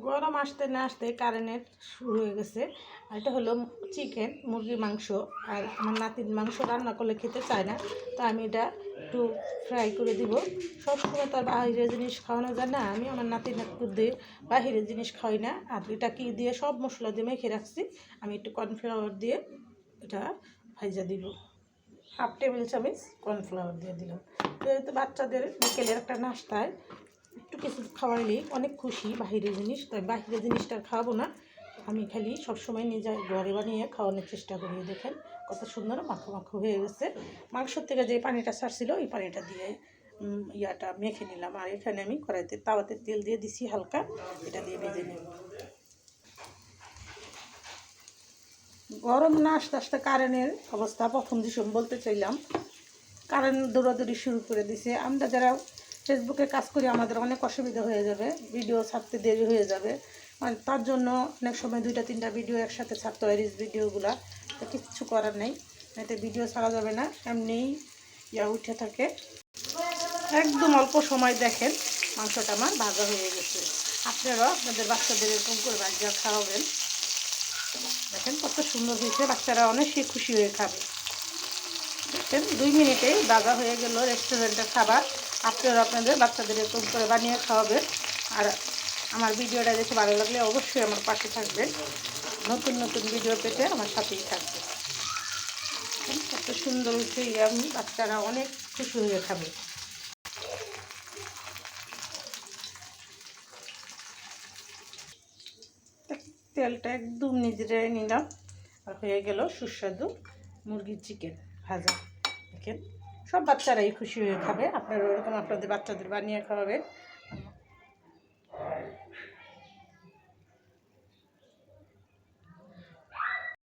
গরম আসতে না আসতে কারেন্টের শুরু হয়ে গেছে। আর এটা হলো চিকেন, মুরগির মাংস। আর আমার নাতির মাংস রান্না করলে খেতে চায় না, তো আমি এটা একটু ফ্রাই করে দিব। সবসময় তার বাহিরের জিনিস খাওয়ানো যায় না, আমি আমার নাতিদের বাহিরের জিনিস খাওয়াই না। আর এটা কি দিয়ে সব মশলা দিয়ে মেখে রাখছি, আমি একটু কর্নফ্লাওয়ার দিয়ে এটা ভাইজা দিব। হাফ টেবিল চামচ কর্নফ্লাওয়ার দিয়ে দিলাম। যেহেতু বাচ্চাদের বিকেলের একটা নাস্তায় একটু কিছু খাওয়াইলেই অনেক খুশি। বাহিরের জিনিস, তাই বাহিরের জিনিসটা খাওয়াবো না, আমি খালি সবসময় নিজে ঘরে বানিয়ে খাওয়ানোর চেষ্টা করি। দেখেন কত সুন্দর মাখো মাখো হয়ে গেছে। মাংসর থেকে যে পানিটা ছাড়ছিল এই পানিটা দিয়ে ইয়াটা মেখে নিলাম। আর এখানে আমি কড়াইতে তাওয়াতে তেল দিয়ে দিছি হালকা, এটা দিয়ে ভেজে নেব। গরম না আস্তে আস্তে কারেন্টের অবস্থা প্রথম দিন বলতে চাইলাম, কারেন্ট দৌড়াদৌড়ি শুরু করে দিছে। আমরা যারা ফেসবুকে কাজ করি আমাদের অনেক অসুবিধা হয়ে যাবে, ভিডিও ছাড়তে দেরি হয়ে যাবে। মানে তার জন্য অনেক সময় 2-3টা ভিডিও একসাথে ছাড়তে হয়, রিলস ভিডিওগুলা। তো কিচ্ছু করার নেই, এতে ভিডিও ছাড়া যাবে না, এমনিই উঠে থাকে। একদম অল্প সময় দেখেন মাংসটা আমার ভাজা হয়ে গেছে। আপনারাও আপনাদের বাচ্চাদের এরকম করে ভাজা খাওয়াবেন। দেখেন কত সুন্দর হয়েছে, বাচ্চারা অনেকই খুশি হয়ে খাবে। দেখেন 2 মিনিটেই ভাজা হয়ে গেল রেস্টুরেন্টের খাবার। আপনারা আপনাদের বাচ্চাদের এরকম করে বানিয়ে খাওয়াবেন। আর আমার ভিডিওটা দেখে ভালো লাগলে অবশ্যই আমার পাশে থাকবেন, নতুন নতুন ভিডিও পেতে আমার সাথেই থাকবে। কত সুন্দর হয়েছে, বাচ্চারা অনেক খুশি হয়ে খাবে। তেলটা একদম নিজেরাই নিলাম, আর হয়ে গেল সুস্বাদু মুরগির চিকেন ভাজা। দেখেন সব বাচ্চারাই খুশি হয়ে খাবে, আপনারা ওরকম আপনাদের বাচ্চাদের বানিয়ে খাওয়াবেন।